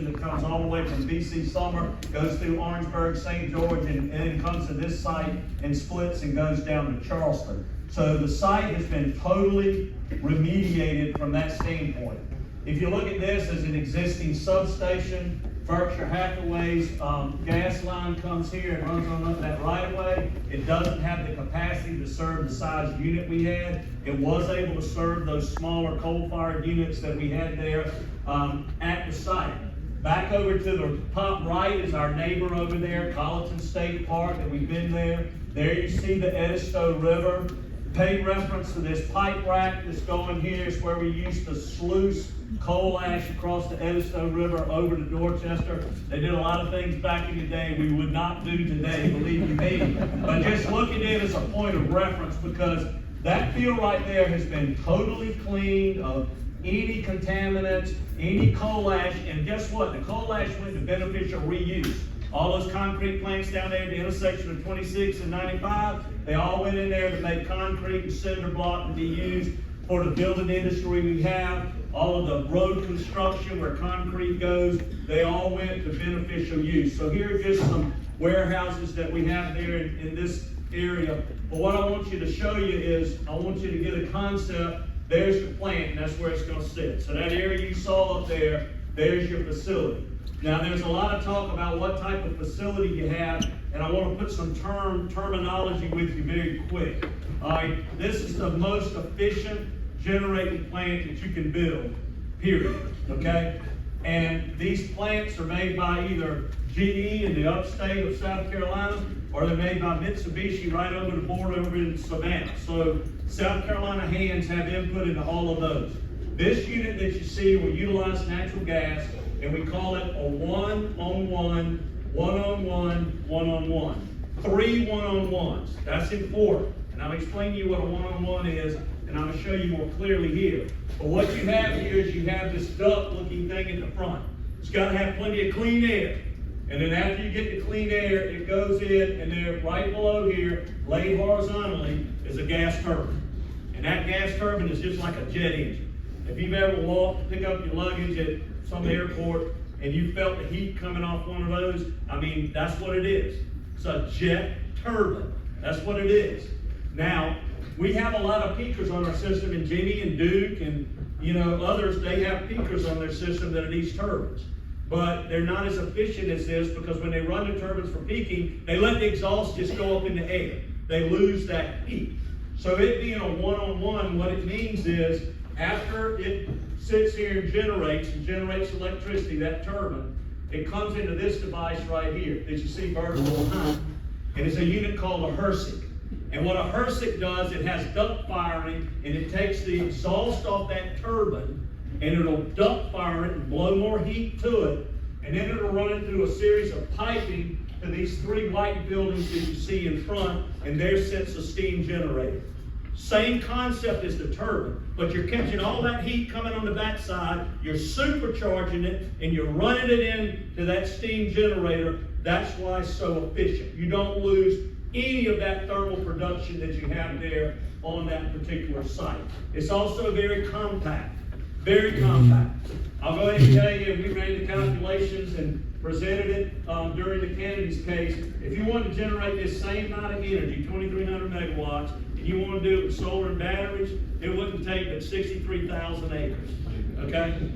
substation that comes all the way from BC Summer, goes through Orangeburg, St. George, and then comes to this site and splits and goes down to Charleston. So the site has been totally remediated from that standpoint. If you look at this as an existing substation, Berkshire Hathaway's gas line comes here and runs on up that right of way. It doesn't have the capacity to serve the size unit we had. It was able to serve those smaller coal-fired units that we had there at the site. Back over to the top right is our neighbor over there, Colleton State Park, that we've been there. There you see the Edisto River. Pay reference to this pipe rack that's going here is where we used to sluice coal ash across the Edisto River over to Dorchester. They did a lot of things back in the day we would not do today, believe you me. But just look at it as a point of reference, because that field right there has been totally cleaned of any contaminants, any coal ash, and guess what? The coal ash went to beneficial reuse. All those concrete plants down there at the intersection of 26 and 95, they all went in there to make concrete and cinder block to be used for the building industry we have. All of the road construction where concrete goes, they all went to beneficial use. So here are just some warehouses that we have there in this area. But what I want you to show you is, I want you to get a concept. There's the plant, and that's where it's going to sit. So that area you saw up there, there's your facility. Now, there's a lot of talk about what type of facility you have, and I want to put some terminology with you very quick. All right, this is the most efficient generating plant that you can build, period, okay? And these plants are made by either GE in the upstate of South Carolina, or they're made by Mitsubishi right over the border over in Savannah. So South Carolina hands have input into all of those. This unit that you see will utilize natural gas, and we call it a one-on-one, one-on-one, one-on-one. 3 one-on-ones. That's important. And I'll explain to you what a one-on-one is, and I'm going to show you more clearly here. But what you have here is you have this duct-looking thing in the front. It's got to have plenty of clean air. And then after you get the clean air, it goes in, and there right below here, laid horizontally, is a gas turbine. And that gas turbine is just like a jet engine. If you've ever walked to pick up your luggage at some airport and you felt the heat coming off one of those, I mean, that's what it is. It's a jet turbine. That's what it is. Now, we have a lot of peakers on our system, and Jimmy and Duke and others, they have peakers on their system that are these turbines. But they're not as efficient as this, because when they run the turbines for peaking, they let the exhaust just go up in the air. They lose that heat. So it being a one-on-one, what it means is, after it sits here and generates electricity, that turbine, it comes into this device right here that you see vertical behind. And it's a unit called a HRSG. And what a HRSG does, it has duct firing, and it takes the exhaust off that turbine, and it'll duct fire it and blow more heat to it, and then it'll run it through a series of piping to these 3 white buildings that you see in front, and there sits a steam generator. Same concept as the turbine, but you're catching all that heat coming on the backside, you're supercharging it, and you're running it into that steam generator. That's why it's so efficient. You don't lose any of that thermal production that you have there on that particular site. It's also very compact, very compact. I'll go ahead and tell you, we ran the calculations and presented it during the Kennedy's case. If you want to generate this same amount of energy, 2,300 megawatts, and you want to do it with solar and batteries, it wouldn't take but 63,000 acres, okay?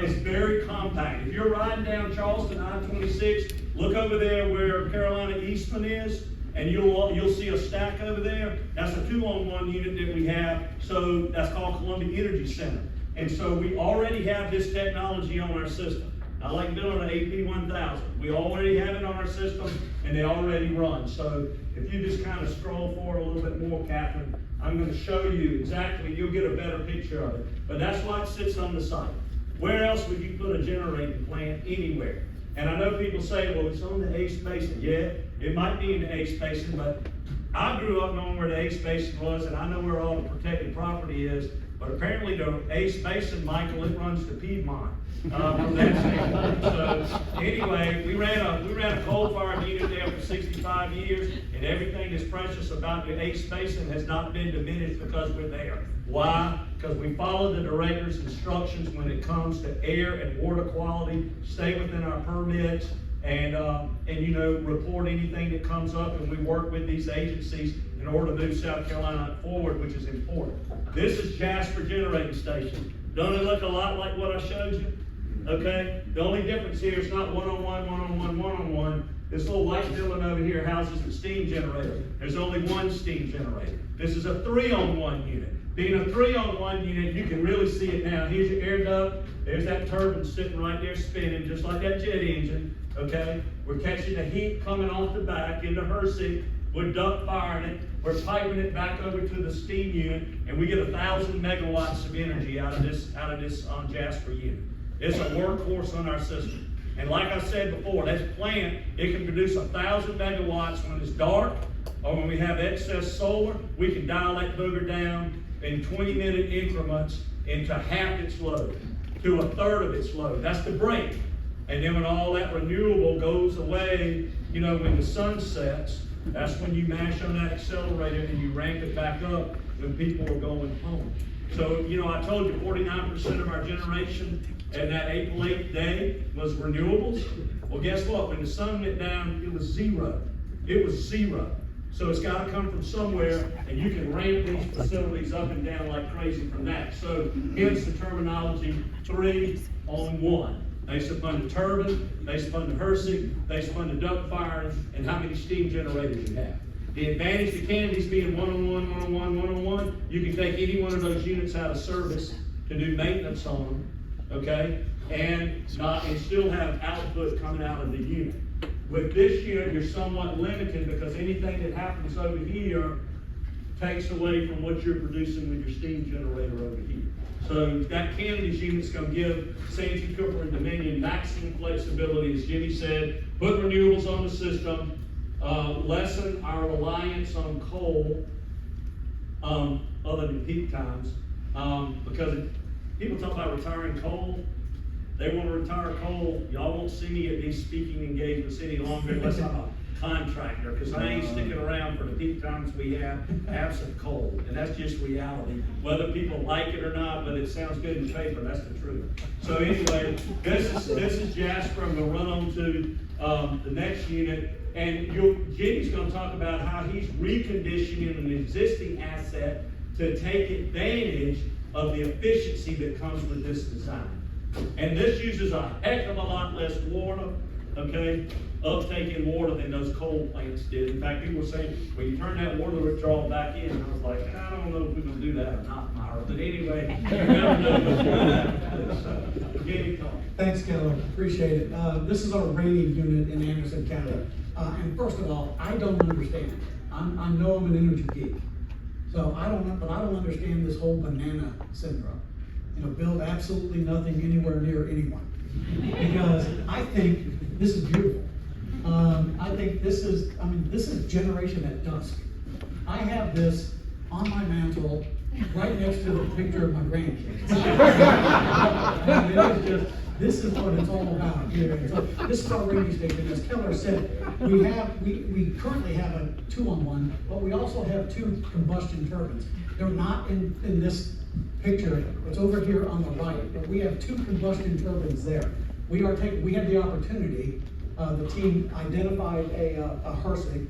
It's very compact. If you're riding down Charleston I-26, look over there where Carolina Eastman is, and you'll see a stack over there. That's a 2-on-1 unit that we have, so that's called Columbia Energy Center. And so we already have this technology on our system. I like building an AP1000. We already have it on our system, and they already run. So if you just kind of scroll forward a little bit more, Catherine, I'm going to show you exactly, you'll get a better picture of it. But that's why it sits on the site. Where else would you put a generating plant? Anywhere. And I know people say, well, it's on the Ace Basin. Yeah, it might be in the Ace Basin, but I grew up knowing where the Ace Basin was, and I know where all the protected property is. But apparently the Ace Basin, Michael, it runs to Piedmont from that standpoint. So anyway, we ran a coal-fired unit there for 65 years, and everything that's precious about the Ace Basin has not been diminished because we're there. Why? Because we follow the director's instructions when it comes to air and water quality, stay within our permits, and you know, report anything that comes up, and we work with these agencies in order to move South Carolina forward, which is important. This is Jasper Generating Station. Don't it look a lot like what I showed you? Okay? The only difference here is not one-on-one, one-on-one, one-on-one. This little white building over here houses the steam generator. There's only one steam generator. This is a 3-on-1 unit. Being a 3-on-1 unit, you can really see it now. Here's your air duct. There's that turbine sitting right there spinning, just like that jet engine. Okay? We're catching the heat coming off the back into HRSG. We're duct firing it. We're piping it back over to the steam unit, and we get 1,000 megawatts of energy out of this Jasper unit. It's a workhorse on our system. And like I said before, that plant, it can produce 1,000 megawatts when it's dark, or when we have excess solar. We can dial that booger down in 20-minute increments into half its load, to a third of its load. That's the break. And then when all that renewable goes away, you know, when the sun sets, that's when you mash on that accelerator and you ramp it back up when people are going home. So, you know, I told you 49% of our generation and that April 8th day was renewables. Well, guess what? When the sun went down, it was zero. It was zero. So it's got to come from somewhere, and you can ramp these facilities up and down like crazy from that. So hence the terminology 3-on-1. Based upon the turbine, based upon the HRSG, based upon the duct firing, and how many steam generators you have. The advantage to Kennedy's being one-on-one, one-on-one, one-on-one, you can take any one of those units out of service to do maintenance on them, okay? And still have output coming out of the unit. With this unit, you're somewhat limited because anything that happens over here takes away from what you're producing with your steam generator over here. So that Kennedy's unit's going to give Santee Cooper and Dominion maximum flexibility, as Jimmy said, put renewables on the system, lessen our reliance on coal, other than peak times, because people talk about retiring coal. They want to retire coal. Y'all won't see me at these speaking engagements any longer unless I'm a contractor, because I ain't sticking around for the peak times we have absent coal, and that's just reality. Whether people like it or not, but it sounds good in paper, that's the truth. So anyway, this is Jasper. I'm going to run on to the next unit, and Jimmy's going to talk about how he's reconditioning an existing asset to take advantage of the efficiency that comes with this design. And this uses a heck of a lot less water, okay, uptake in water than those coal plants did. In fact, people were saying, well, you turn that water withdrawal back in. And I was like, I don't know if we're going to do that or not, Myra. But anyway, you never know. So, thanks, Keller. Appreciate it. This is our rainy unit in Anderson County. And first of all, I don't understand it. I know I'm an energy geek. So I don't understand this whole banana syndrome. You know, build absolutely nothing anywhere near anyone. Because I think this is beautiful. I think this is generation at dusk. I have this on my mantle right next to the picture of my grandkids. This is what it's all about here. This is our rainy station. As Keller said, we currently have a 2-on-1, but we also have 2 combustion turbines. They're not in this picture. It's over here on the right, but we have 2 combustion turbines there. We had the opportunity, the team identified a HRSG,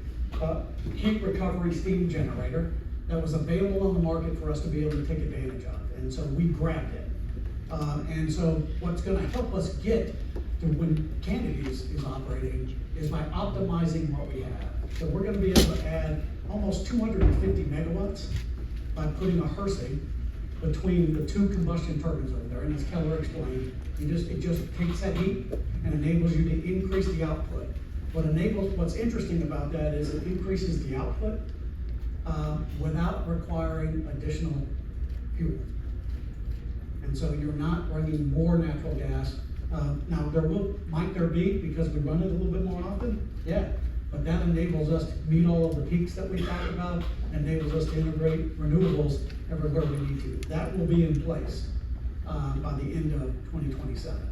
heat recovery steam generator that was available on the market for us to be able to take advantage of. And so we grabbed it. And so what's going to help us get to when Kennedy is operating is by optimizing what we have. So we're going to be able to add almost 250 megawatts by putting a HRSG between the 2 combustion turbines over there. And as Keller explained, it just takes that heat and enables you to increase the output. What's interesting about that is it increases the output without requiring additional fuel. And so you're not running more natural gas. Now might there be, because we run it a little bit more often? Yeah, but that enables us to meet all of the peaks that we talked about, and enables us to integrate renewables everywhere we need to. That will be in place by the end of 2027.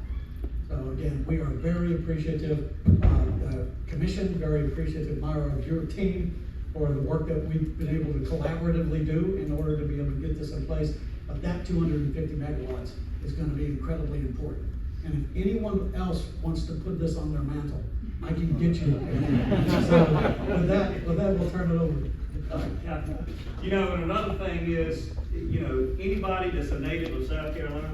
So again, we are very appreciative, the commission, very appreciative, Myra, of your team for the work that we've been able to collaboratively do in order to be able to get this in place. But that 250 megawatts is gonna be incredibly important. And if anyone else wants to put this on their mantle, I can get you. So with that, we'll turn it over. You know, and another thing is, you know, anybody that's a native of South Carolina,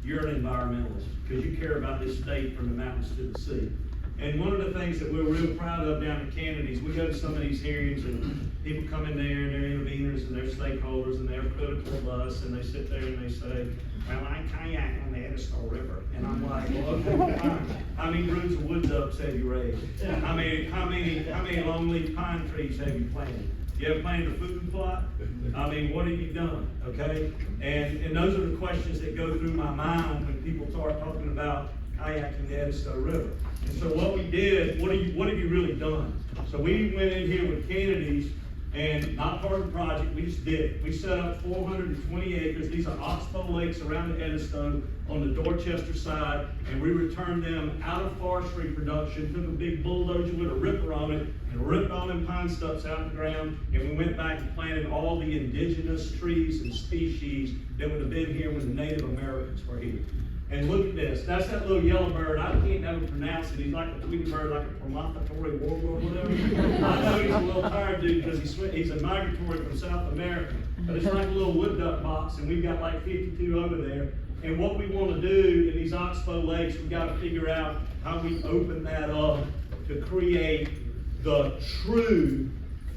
you're an environmentalist, because you care about this state from the mountains to the sea. And one of the things that we're real proud of down at Kennedy's, we go to some of these hearings and people come in there and they're interveners and they're stakeholders and they're critical of us, and they sit there and they say, well, I kayak on the Edisto River. And I'm like, well, okay, fine. How many broods of wood ducks have you raised? How many longleaf pine trees have you planted? You ever planted a food plot? I mean, what have you done, okay? And those are the questions that go through my mind when people start talking about kayaking the Edisto River. And so what we did, what have you really done? So we went in here with Kennedy's, and not part of the project, we just did it. We set up 420 acres. These are oxbow lakes around the Edisto on the Dorchester side, and we returned them out of forestry production, took a big bulldozer with a ripper on it, and ripped all them pine stumps out of the ground, and we went back and planted all the indigenous trees and species that would have been here when the Native Americans were here. And look at this, that's that little yellow bird. I can't never pronounce it. He's like a tweety bird, like a promontory warbler or whatever. I know he's a little tired dude because he's a migratory from South America. But it's like a little wood duck box, and we've got like 52 over there. And what we want to do in these oxbow lakes, we've got to figure out how we open that up to create the true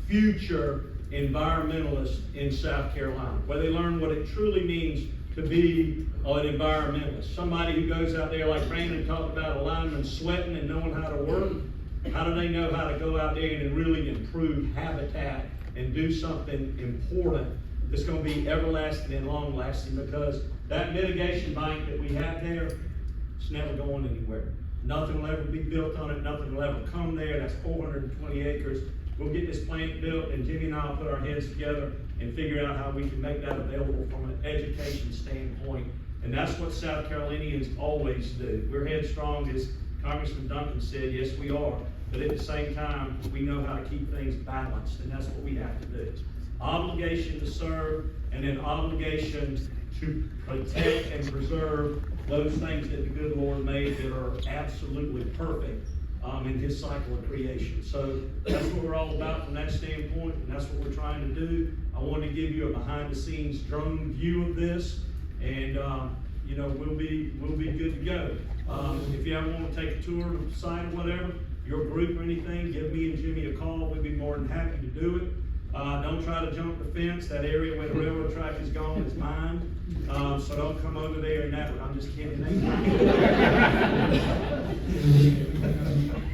future environmentalists in South Carolina, where they learn what it truly means to be an environmentalist. Somebody who goes out there, like Brandon talked about, a lineman sweating and knowing how to work. How do they know how to go out there and really improve habitat and do something important that's going to be everlasting and long lasting? Because that mitigation bank that we have there, it's never going anywhere. Nothing will ever be built on it, nothing will ever come there. That's 420 acres. We'll get this plant built, and Jimmy and I will put our heads together and figure out how we can make that available from an education standpoint. And that's what South Carolinians always do. We're headstrong, as Congressman Duncan said, yes we are, but at the same time, we know how to keep things balanced, and that's what we have to do. Obligation to serve, and then obligation to protect and preserve those things that the good Lord made that are absolutely perfect in His cycle of creation. So that's what we're all about from that standpoint, and that's what we're trying to do. I want to give you a behind-the-scenes drone view of this, and you know, we'll be good to go. If you ever want to take a tour of the site or whatever, your group or anything, give me and Jimmy a call. We'd be more than happy to do it. Don't try to jump the fence. That area where the railroad track is gone is mine. So don't come over there and that. I'm just kidding.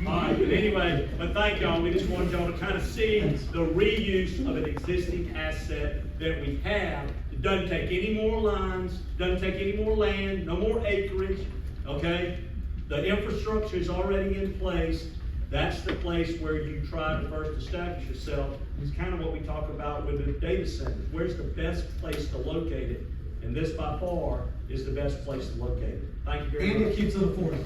All right, but anyway, but thank y'all. We just wanted y'all to kind of see the reuse of an existing asset that we have. It doesn't take any more lines, doesn't take any more land, no more acreage, okay? The infrastructure is already in place. That's the place where you try to first establish yourself. It's kind of what we talk about with the data center. Where's the best place to locate it? And this by far is the best place to locate it. Thank you very much. And it keeps it affordable.